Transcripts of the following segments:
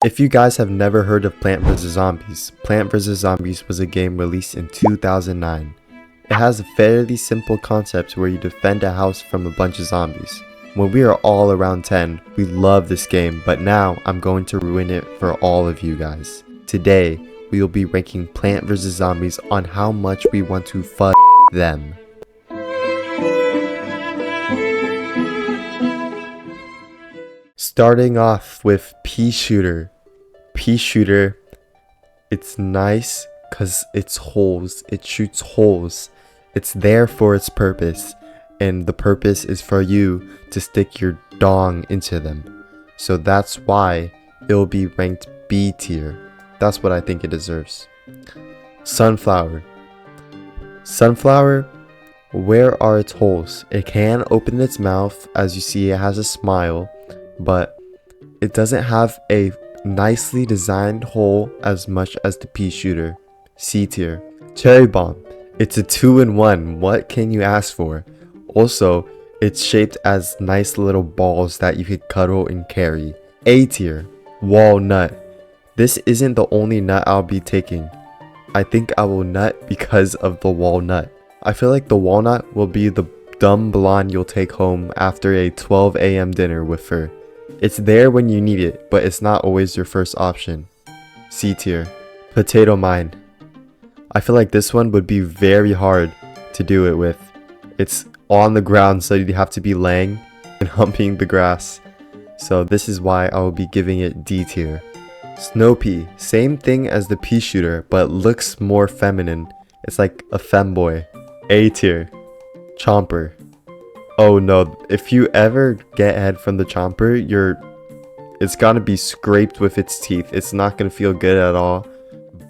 If you guys have never heard of Plant vs Zombies, Plant vs Zombies was a game released in 2009. It has a fairly simple concept where you defend a house from a bunch of zombies. When we are all around 10, we love this game, but now I'm going to ruin it for all of you guys. Today, we will be ranking Plant vs Zombies on how much we want to fuck them. Starting off with Pea Shooter. Pea Shooter, it's nice because it's holes. It shoots holes. It's there for its purpose, and the purpose is for you to stick your dong into them. So that's why it will be ranked B tier. That's what I think it deserves. Sunflower. Sunflower, where are its holes? It can open its mouth. As you see, it has a smile, but it doesn't have a nicely designed hole as much as the Pea Shooter. C tier. Cherry Bomb. It's a 2-in-1. What can you ask for? Also, it's shaped as nice little balls that you could cuddle and carry. A tier. Walnut. This isn't the only nut I'll be taking. I think I will nut because of the walnut. I feel like the walnut will be the dumb blonde you'll take home after a 12 a.m. dinner with her. It's there when you need it, but it's not always your first option. C tier. Potato Mine. I feel like this one would be very hard to do it with. It's on the ground, so you'd have to be laying and humping the grass. So this is why I will be giving it D tier. Snow Pea. Same thing as the Pea Shooter, but looks more feminine. It's like a femboy. A tier. Chomper. Oh no, if you ever get head from the chomper, it's gonna be scraped with its teeth. It's not gonna feel good at all.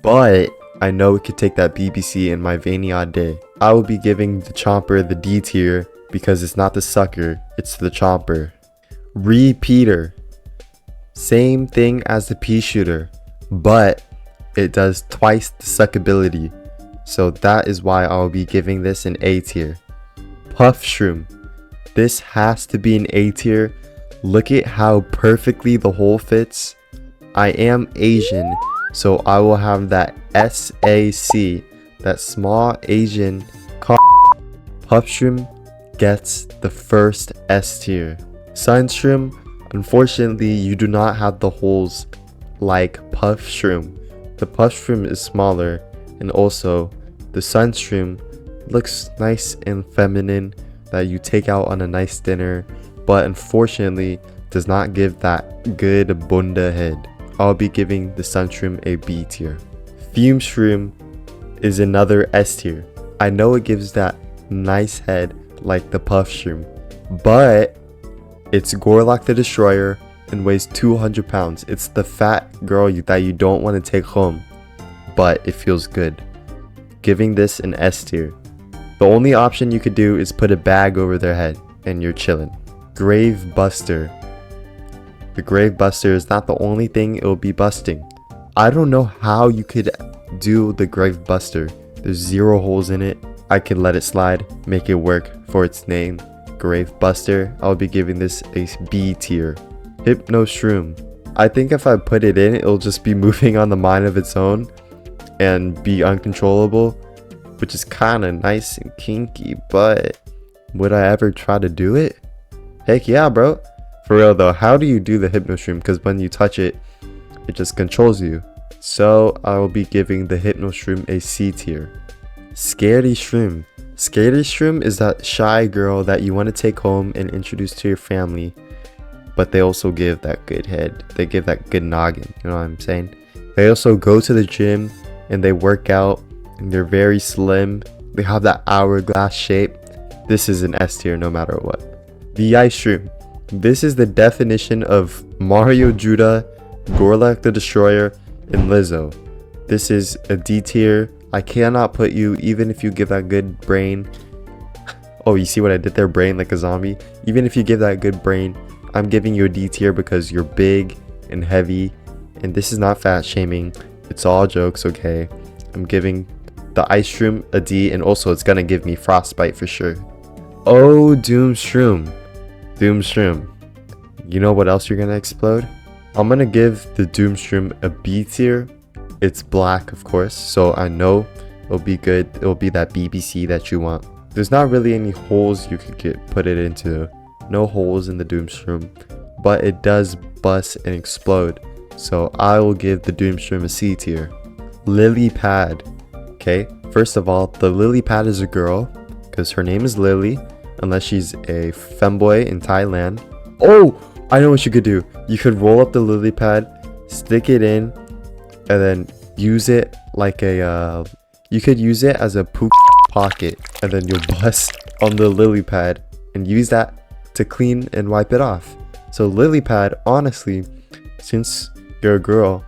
But I know it could take that BBC in my veiny odd day. I will be giving the chomper the D tier because it's not the sucker, it's the chomper. Repeater. Same thing as the Pea Shooter, but it does twice the suckability. So that is why I will be giving this an A tier. Puff Shroom. This has to be an A tier. Look at how perfectly the hole fits. I am Asian, so I will have that SAC, that small Asian. Puff Shroom gets the first S tier. Sun Shroom, unfortunately you do not have the holes like Puff Shroom. The Puff Shroom is smaller, and also the Sun Shroom looks nice and feminine that you take out on a nice dinner, but unfortunately does not give that good bunda head. I'll be giving the Sun Shroom a B tier. Fume Shroom is another S tier. I know it gives that nice head like the Puff Shroom, but it's Gorlock the Destroyer and weighs 200 pounds. It's the fat girl that you don't want to take home, but it feels good. Giving this an S tier. The only option you could do is put a bag over their head and you're chilling. Grave Buster. The Grave Buster is not the only thing it will be busting. I don't know how you could do the Grave Buster. There's 0 holes in it. I can let it slide, make it work for its name. Grave Buster. I'll be giving this a B tier. Hypno Shroom. I think if I put it in, it'll just be moving on the mind of its own and be uncontrollable, which is kind of nice and kinky, but would I ever try to do it? Heck yeah, bro. For real though, how do you do the Hypno Shroom? Because when you touch it, it just controls you. So I will be giving the Hypno Shroom a C tier. Scaredy Shroom. Scaredy Shroom is that shy girl that you want to take home and introduce to your family, but they also give that good head. They give that good noggin, you know what I'm saying? They also go to the gym and they work out. And they're very slim. They have that hourglass shape. This is an S tier no matter what. The Ice Shroom. This is the definition of Mario Judah, Gorlock the Destroyer, and Lizzo. This is a D tier. I cannot put you, even if you give that good brain. Oh, you see what I did there? Brain like a zombie. Even if you give that good brain, I'm giving you a D tier because you're big and heavy. And this is not fat shaming. It's all jokes, okay? I'm giving the Ice Shroom a D, and also it's gonna give me frostbite for sure. Oh, Doom Shroom. Doom Shroom. You know what else you're gonna explode? I'm gonna give the Doomstrom a B tier. It's black, of course, so I know it'll be good. It'll be that BBC that you want. There's not really any holes you could put it into. No holes in the Doomstrom, but it does bust and explode. So I will give the Doomstrom a C tier. Lily pad. Okay, first of all, the lily pad is a girl because her name is Lily, unless she's a femboy in Thailand. Oh, I know what you could do. You could roll up the lily pad, stick it in, and then use it like a you could use it as a poop pocket, and then you'll bust on the lily pad and use that to clean and wipe it off. So lily pad, honestly, since you're a girl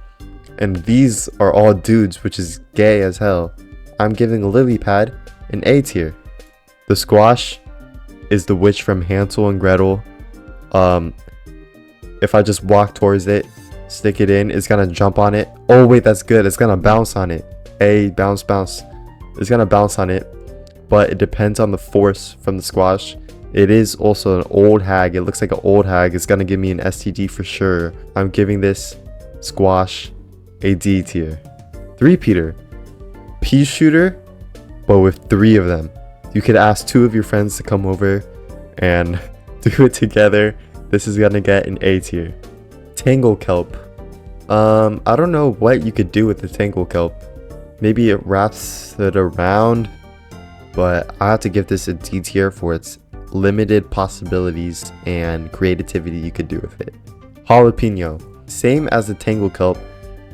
and these are all dudes, which is gay as hell, I'm giving lily pad an A tier. The squash is the witch from Hansel and Gretel. If I just walk towards it, stick it in, it's gonna jump on it. Oh wait, that's good. It's gonna bounce on it. A bounce. It's gonna bounce on it, but it depends on the force from the squash. It is also an old hag. It looks like an old hag. It's gonna give me an STD for sure. I'm giving this squash a D tier. Three-peater, pea shooter, but with 3 of them. You could ask 2 of your friends to come over and do it together. This is gonna get an A tier. Tangle kelp. I don't know what you could do with the tangle kelp. Maybe it wraps it around, but I have to give this a D tier for its limited possibilities and creativity you could do with it. Jalapeno. Same as the tangle kelp.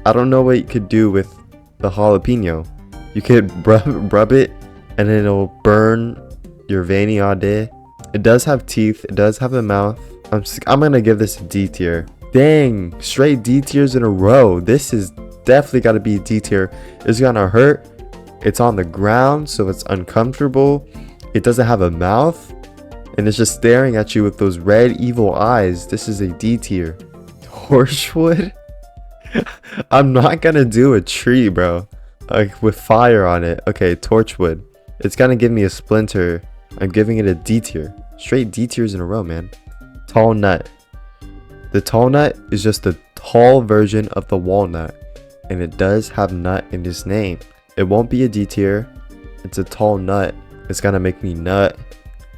I don't know what you could do with the jalapeno. You could rub it and then it'll burn your veiny all day. It does have teeth. It does have a mouth. I'm gonna give this a D tier. Dang, straight D tiers in a row. This is definitely gotta be a D tier. It's gonna hurt. It's on the ground, so it's uncomfortable. It doesn't have a mouth, and it's just staring at you with those red evil eyes. This is a D tier. Torchwood? I'm not gonna do a tree, bro, like with fire on it. Okay, torchwood. It's gonna give me a splinter. I'm giving it a D tier. Straight D tiers in a row, man. Tall nut. The tall nut is just a tall version of the walnut, and it does have nut in its name. It won't be a D tier. It's a tall nut. It's gonna make me nut.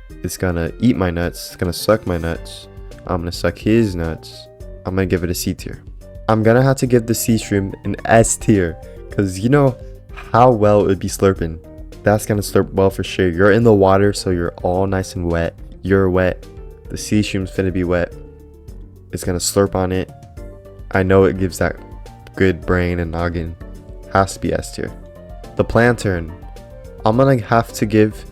It's gonna eat my nuts. It's gonna suck my nuts. I'm gonna suck his nuts. I'm gonna give it a C tier. I'm gonna have to give the sea shroom an S tier, because you know how well it would be slurping. That's gonna slurp well for sure. You're in the water, so you're all nice and wet. You're wet. The sea shroom's finna be wet. It's gonna slurp on it. I know it gives that good brain and noggin. Has to be S tier. The plantain. I'm gonna have to give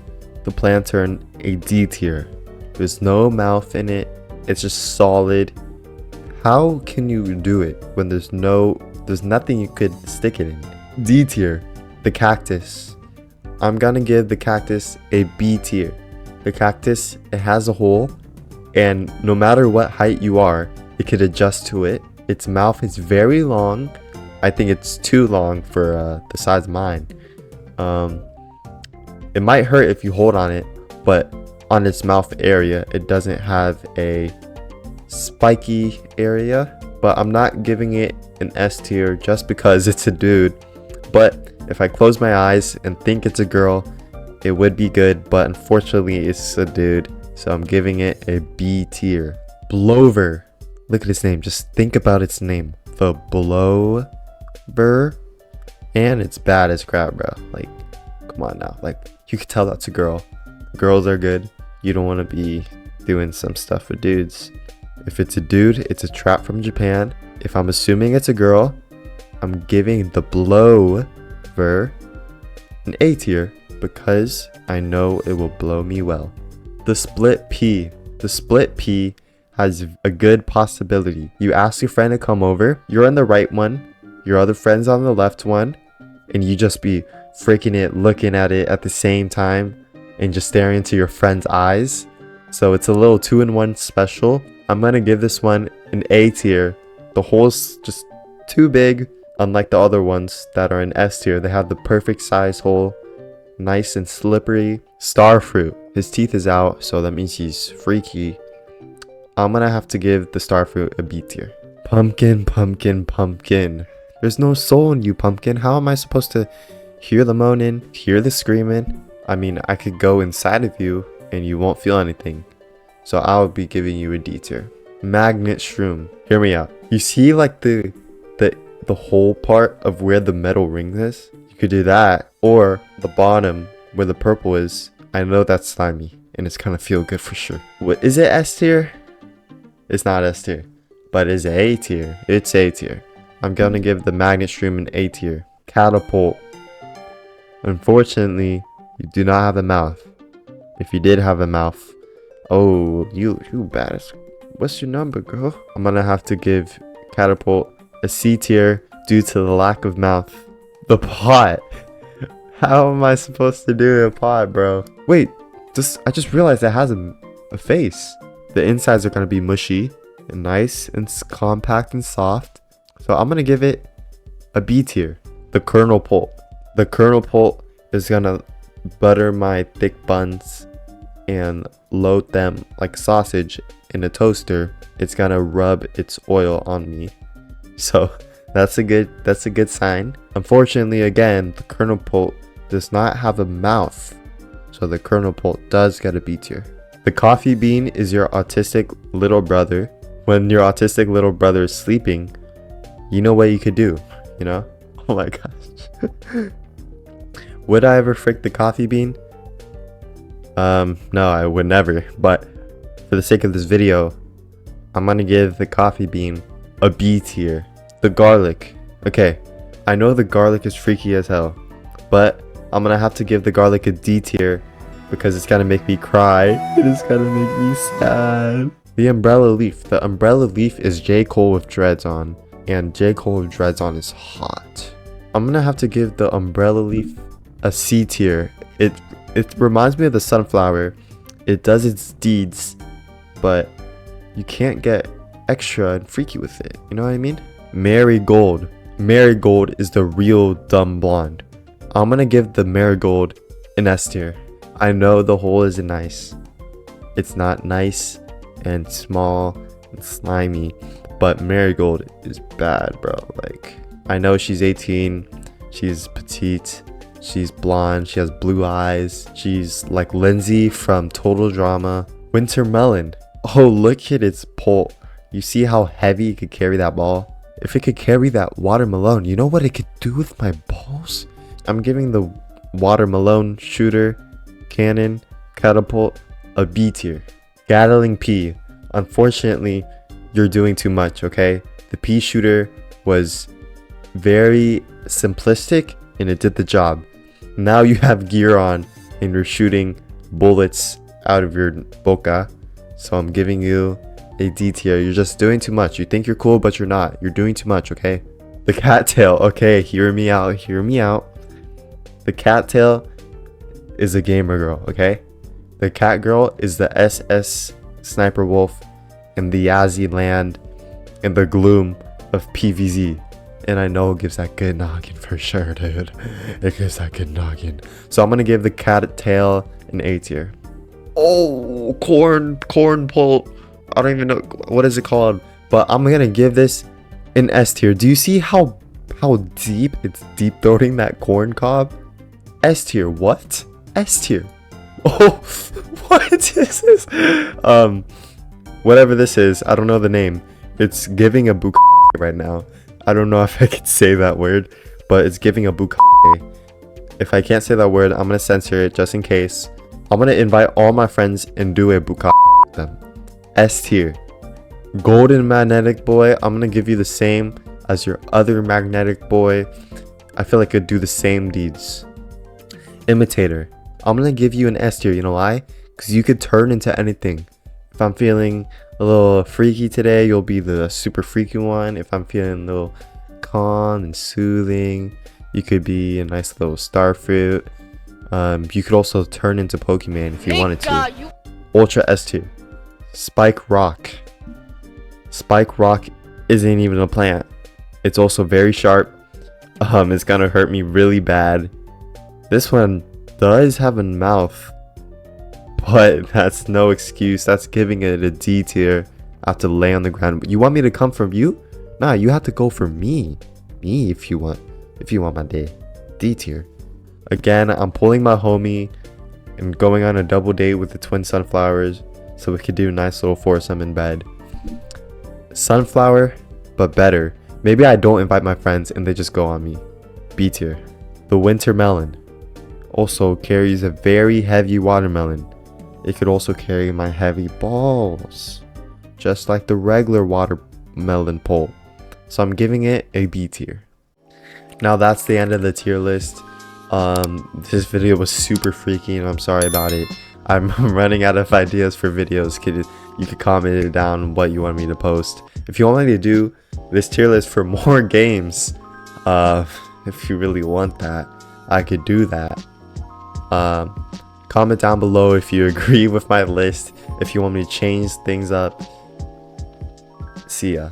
the plantain a D tier. There's no mouth in it. It's just solid. How can you do it when there's nothing you could stick it in? D tier. The cactus. I'm gonna give the cactus a B tier. The cactus, it has a hole, and no matter what height you are, it could adjust to it. Its mouth is very long. I think it's too long for the size of mine. It might hurt if you hold on it, but on its mouth area, it doesn't have a spiky area. But I'm not giving it an S tier just because it's a dude. But if I close my eyes and think it's a girl, it would be good, but unfortunately it's a dude, so I'm giving it a B tier. Blover. Look at its name. Just think about its name. The Blover. And it's bad as crap, bro. Like, come on now. Like, you could tell that's a girl. Girls are good. You don't want to be doing some stuff with dudes. If it's a dude, it's a trap from Japan. If I'm assuming it's a girl, I'm giving the Blover an A tier, because I know it will blow me well. The split pea. The split pea has a good possibility. You ask your friend to come over, you're on the right one, your other friend's on the left one, and you just be freaking it, looking at it at the same time, and just staring into your friend's eyes. So it's a little 2-in-1 special. I'm gonna give this one an A tier. The hole's just too big, unlike the other ones that are in S tier. They have the perfect size hole. Nice and slippery. Starfruit. His teeth is out, so that means he's freaky. I'm gonna have to give the starfruit a B tier. Pumpkin, pumpkin, pumpkin. There's no soul in you, pumpkin. How am I supposed to hear the moaning, hear the screaming? I mean, I could go inside of you and you won't feel anything. So I'll be giving you a D tier. Magnet shroom. Hear me out. You see like the whole part of where the metal ring is? You could do that. Or the bottom where the purple is. I know that's slimy and it's gonna feel good for sure. What is it, S tier? It's not S tier. But is it A tier? It's A tier. I'm gonna give the magnet shroom an A tier. Catapult. Unfortunately, you do not have a mouth. If you did have a mouth, oh, you bad. What's your number, girl? I'm gonna have to give Catapult a C tier due to the lack of mouth. The pot. How am I supposed to do a pot, bro? Wait, I just realized it has a face. The insides are gonna be mushy and nice and compact and soft. So I'm gonna give it a B tier. The kernel pult. The kernel pult is gonna butter my thick buns and load them like sausage in a toaster. It's gonna rub its oil on me. So that's a good sign. Unfortunately, again, the kernel pult does not have a mouth. So the kernel pult does get a B tier. The coffee bean is your autistic little brother. When your autistic little brother is sleeping, you know what you could do, you know? Oh my gosh. Would I ever frick the coffee bean? No, I would never. But for the sake of this video, I'm gonna give the coffee bean a B tier. The garlic. Okay, I know the garlic is freaky as hell, but I'm gonna have to give the garlic a D tier because it's gonna make me cry. It is gonna make me sad. The umbrella leaf. The umbrella leaf is J. Cole with dreads on, and J. Cole with dreads on is hot. I'm gonna have to give the umbrella leaf a C tier. It reminds me of the sunflower. It does its deeds, but you can't get extra and freaky with it. You know what I mean? Marigold. Marigold is the real dumb blonde. I'm gonna give the marigold an S tier. I know the hole isn't nice. It's not nice and small and slimy, but marigold is bad, bro. Like, I know she's 18, she's petite, she's blonde, she has blue eyes, she's like Lindsay from Total Drama. Winter melon. Oh, look at its pole. You see how heavy it could carry that ball? If it could carry that watermelon, you know what it could do with my balls? I'm giving the watermelon shooter, cannon, catapult a B tier. Gatling pea. Unfortunately, you're doing too much, okay? The pea shooter was very simplistic and it did the job. Now you have gear on and you're shooting bullets out of your boca. So I'm giving you a D tier. You're just doing too much. You think you're cool, but you're not. You're doing too much, okay? The cattail. Okay, hear me out. Hear me out. The cattail is a gamer girl, okay? The cat girl is the SS Sniper Wolf and the Yazzie Land and the gloom of PVZ. And I know it gives that good noggin for sure, dude. It gives that good noggin. So I'm gonna give the cattail an A tier. Oh, corn pulp. I don't even know what is it called, but I'm gonna give this an S tier. Do you see how deep it's deep throating that corn cob? S tier. What? S tier. Oh, what is this? Whatever this is, I don't know the name. It's giving a bouquet right now. I don't know if I could say that word, but it's giving a bouquet. If I can't say that word, I'm gonna censor it just in case. I'm gonna invite all my friends and do a bouquet with them. S tier. Golden magnetic boy. I'm gonna give you the same as your other magnetic boy. I feel like it could do the same deeds. Imitator. I'm gonna give you an S tier. You know why? Because you could turn into anything. If I'm feeling a little freaky today, you'll be the super freaky one. If I'm feeling a little calm and soothing, you could be a nice little starfruit. You could also turn into Pokemon if you wanted to. Ultra S tier. Spike rock. Spike rock isn't even a plant. It's also very sharp. It's gonna hurt me really bad. This one does have a mouth, but that's no excuse. That's giving it a D tier. I have to lay on the ground. You want me to come from you? Nah, you have to go for me. Me if you want my day. D tier. Again, I'm pulling my homie and going on a double date with the twin sunflowers so we could do a nice little foursome in bed. Sunflower, but better. Maybe I don't invite my friends and they just go on me. B tier. The winter melon also carries a very heavy watermelon. It could also carry my heavy balls, just like the regular watermelon pole. So I'm giving it a B tier. Now that's the end of the tier list. This video was super freaky and I'm sorry about it. I'm running out of ideas for videos. You could comment it down what you want me to post. If you want me to do this tier list for more games, if you really want that, I could do that. Comment down below if you agree with my list, if you want me to change things up. See ya.